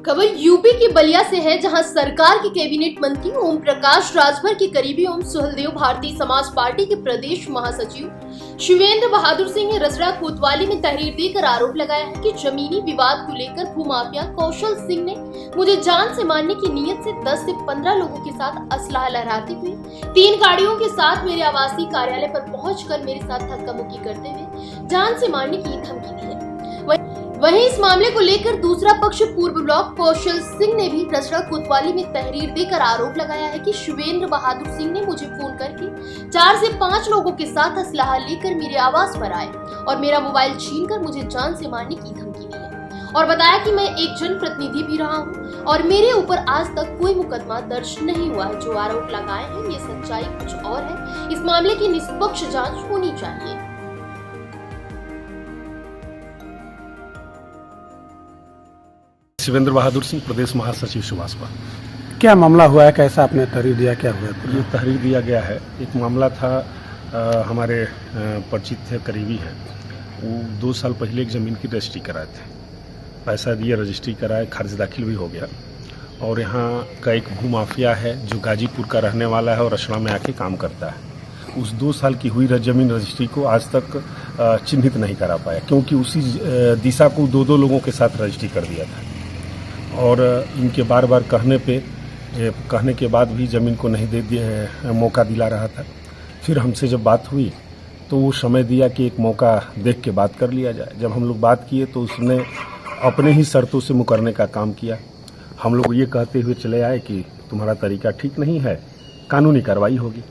खबर यूपी की बलिया से है, जहां सरकार के कैबिनेट मंत्री ओम प्रकाश राजभर के करीबी ओम सुहलदेव भारतीय समाज पार्टी के प्रदेश महासचिव शिवेंद्र बहादुर सिंह ने रसड़ा कोतवाली में तहरीर देकर आरोप लगाया है कि जमीनी विवाद को लेकर भूमाफिया कौशल सिंह ने मुझे जान से मारने की नीयत से 10 से 15 लोगों के साथ असलाह लहराते हुए 3 गाड़ियों के साथ मेरे आवासीय कार्यालय पर पहुंचकर मेरे साथ धक्का मुक्की करते हुए जान से मारने की धमकी दी है। वहीं इस मामले को लेकर दूसरा पक्ष पूर्व ब्लॉक कौशल सिंह ने भी रसड़ा कोतवाली में तहरीर देकर आरोप लगाया है कि शिवेंद्र बहादुर सिंह ने मुझे फोन करके 4 से 5 लोगों के साथ असलाह लेकर मेरे आवास पर आए और मेरा मोबाइल छीनकर मुझे जान से मारने की धमकी दी है और बताया कि मैं एक जनप्रतिनिधि भी रहा हूं और मेरे ऊपर आज तक कोई मुकदमा दर्ज नहीं हुआ है। जो आरोप लगाए हैं ये सच्चाई कुछ और है। इस मामले की निष्पक्ष जांच होनी चाहिए। शिवेंद्र बहादुर सिंह, प्रदेश महासचिव सुभाषपा। क्या मामला हुआ है, कैसा आपने तहरीर दिया, क्या हुआ है? ये तहरीर दिया गया है, एक मामला था हमारे परिचित थे, करीबी हैं, वो 2 साल पहले एक ज़मीन की रजिस्ट्री कराए थे, पैसा दिए रजिस्ट्री कराए, खर्च दाखिल भी हो गया और यहाँ का एक भूमाफिया है जो गाजीपुर का रहने वाला है और रसड़ा में आके काम करता है। उस 2 साल की हुई ज़मीन रजिस्ट्री को आज तक चिन्हित नहीं करा पाया क्योंकि उसी दिशा को 2 लोगों के साथ रजिस्ट्री कर दिया था और इनके बार बार कहने के बाद भी ज़मीन को नहीं दे दिए, मौका दिला रहा था। फिर हमसे जब बात हुई तो वो समय दिया कि एक मौका देख के बात कर लिया जाए। जब हम लोग बात किए तो उसने अपने ही शर्तों से मुकरने का काम किया। हम लोग ये कहते हुए चले आए कि तुम्हारा तरीका ठीक नहीं है, कानूनी कार्रवाई होगी।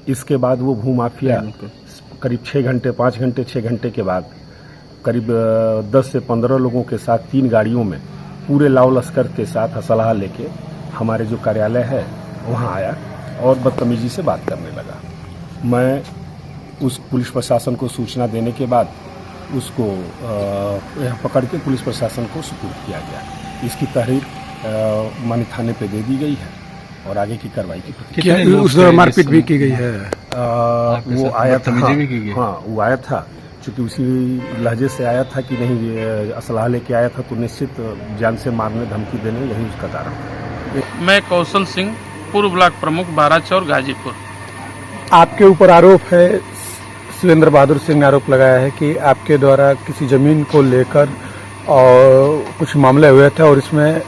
इसके बाद वो भूमाफिया करीब 6 घंटे 5 घंटे 6 घंटे के बाद करीब 10 से 15 लोगों के साथ 3 गाड़ियों में पूरे लाव लश्कर के साथ असलाह लेके हमारे जो कार्यालय है वहाँ आया और बदतमीजी से बात करने लगा। मैं उस पुलिस प्रशासन को सूचना देने के बाद उसको पकड़ के पुलिस प्रशासन को सुपुर्द किया गया। इसकी तहरीर मानी थाने पे दे दी गई है और आगे की कार्रवाई की। क्या उस दौरान मारपीट भी की गई है? वो आया था, हाँ वो आया था, चूँकि उसी लहजे से आया था कि नहीं असलाह लेके आया था तो निश्चित जान से मारने धमकी देने, यही उसका कारण है। मैं कौशल सिंह, पूर्व ब्लॉक प्रमुख, बाराचौर, गाजीपुर। आपके ऊपर आरोप है, शिवेंद्र बहादुर सिंह ने आरोप लगाया है कि आपके द्वारा किसी जमीन को लेकर और कुछ मामले हुए थे और इसमें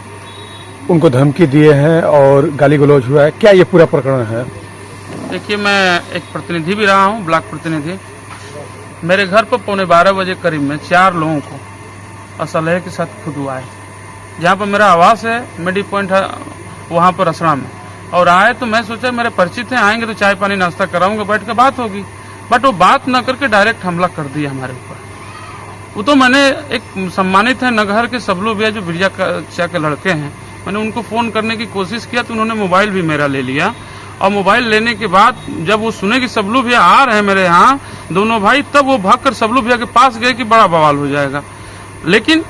उनको धमकी दिए हैं और गाली गलौज हुआ है। क्या ये पूरा प्रकरण है? देखिए, मैं एक प्रतिनिधि भी रहा हूँ, ब्लॉक प्रतिनिधि। मेरे घर पर 11:15 बजे करीब में 4 लोगों को असलहे के साथ खुदवाए, जहाँ पर मेरा आवास है, मेडी पॉइंट है वहाँ पर रसड़ा में, और आए तो मैं सोचा मेरे परिचित हैं, आएंगे तो चाय पानी नाश्ता कराऊंगा, बैठ कर बात होगी, बट वो बात न करके डायरेक्ट हमला कर दिया हमारे ऊपर। वो तो मैंने एक सम्मानित है नगहर के सबलू भैया जो बिरजा के लड़के हैं, मैंने उनको फ़ोन करने की कोशिश किया तो उन्होंने मोबाइल भी मेरा ले लिया और मोबाइल लेने के बाद जब वो सुने कि सबलू भैया आ रहे हैं मेरे यहाँ दोनों भाई, तब वो भागकर सबलू भैया के पास गए कि बड़ा बवाल हो जाएगा। लेकिन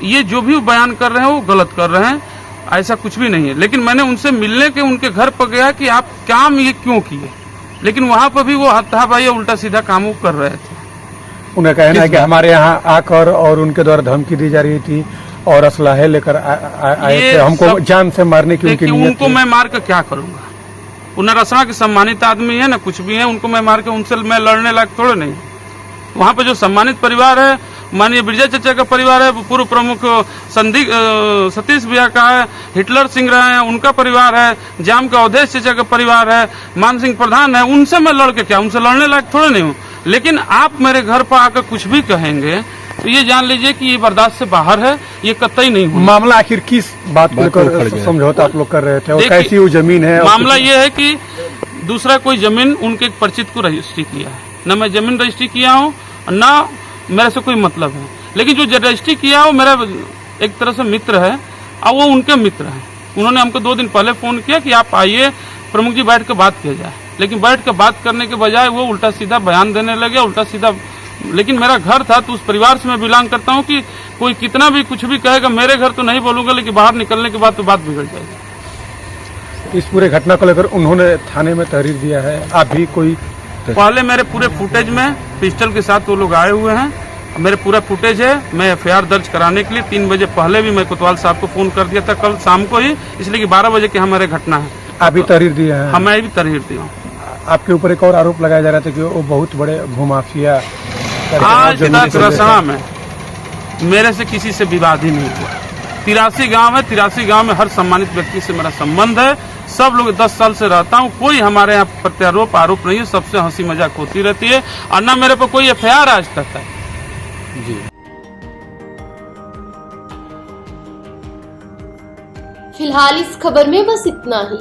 ये जो भी बयान कर रहे हैं वो गलत कर रहे हैं, ऐसा कुछ भी नहीं है। लेकिन मैंने उनसे मिलने के उनके घर पर गया कि आप काम ये क्यों किए, लेकिन वहाँ पर भी वो हत्था उल्टा सीधा काम कर रहे थे। उन्हें कहना है कि हमारे यहाँ आकर और उनके द्वारा धमकी दी जा रही थी और असलाहे लेकर आए थे, हमको जान से मारने की उनकी नीयत उनको मैं मार कर क्या करूंगा? उन्हें रसड़ा के सम्मानित आदमी है ना, कुछ भी है, उनको मैं मार के उनसे मैं लड़ने लायक थोड़े नहीं। वहाँ पे जो सम्मानित परिवार है, माननीय बिरजा चाचा का परिवार है, पूर्व प्रमुख सतीश भैया का है, हिटलर सिंह रहे हैं उनका परिवार है, जाम का अवधेश चाचा का परिवार है, मान सिंह प्रधान है, उनसे मैं लड़ के क्या, उनसे लड़ने लायक थोड़े नहीं हूँ। लेकिन आप मेरे घर पर आकर कुछ भी कहेंगे तो ये जान लीजिए कि ये बर्दाश्त से बाहर है, ये कतई नहीं हुआ। मामला आखिर किस बात को लेकर समझौता आप लोग कर रहे थे और कैसी वो जमीन है? मामला ये है कि दूसरा कोई जमीन उनके परिचित को रजिस्ट्री किया है, न मैं जमीन रजिस्ट्री किया हूँ न मेरे से कोई मतलब है। लेकिन जो रजिस्ट्री किया वो मेरा एक तरह से मित्र है और वो उनके मित्र हैं। उन्होंने हमको 2 दिन पहले फ़ोन किया कि आप आइए प्रमुख जी, बैठ कर बात किया जाए। लेकिन बैठ कर बात करने के बजाय वो उल्टा सीधा बयान देने लगे, उल्टा सीधा। लेकिन मेरा घर था तो उस परिवार से मैं बिलोंग करता हूँ कि कोई कितना भी कुछ भी कहेगा, मेरे घर तो नहीं बोलूंगा, लेकिन बाहर निकलने के बाद तो बात बिगड़ जाएगी। इस पूरे घटना को लेकर उन्होंने थाने में तहरीर दिया है, आप भी कोई? पहले मेरे पूरे फुटेज में पिस्टल के साथ वो लोग आए हुए हैं मेरे पूरा फुटेज है। मैं एफआईआर दर्ज कराने के लिए 3 बजे पहले भी मैं कोतवाल साहब को फोन कर दिया था कल शाम को ही, इसलिए कि 12 बजे की हमारे घटना है। आप भी तहरीर दिए हैं? हाँ, मैं भी तहरीर दिया हूँ। आपके ऊपर एक और आरोप लगाया जा रहा था कि वो बहुत बड़े भूमाफिया आज तक रसड़ा में मेरे से किसी से विवाद ही नहीं हुआ। 83 गांव है, 83 गांव में हर सम्मानित व्यक्ति से मेरा संबंध है। सब लोग 10 साल से रहता हूँ, कोई हमारे यहाँ प्रत्यारोप आरोप नहीं है। सबसे हंसी मजाक होती रहती है और न मेरे पर कोई एफआईआर आज तक है। जी। फिलहाल इस खबर में बस इतना ही।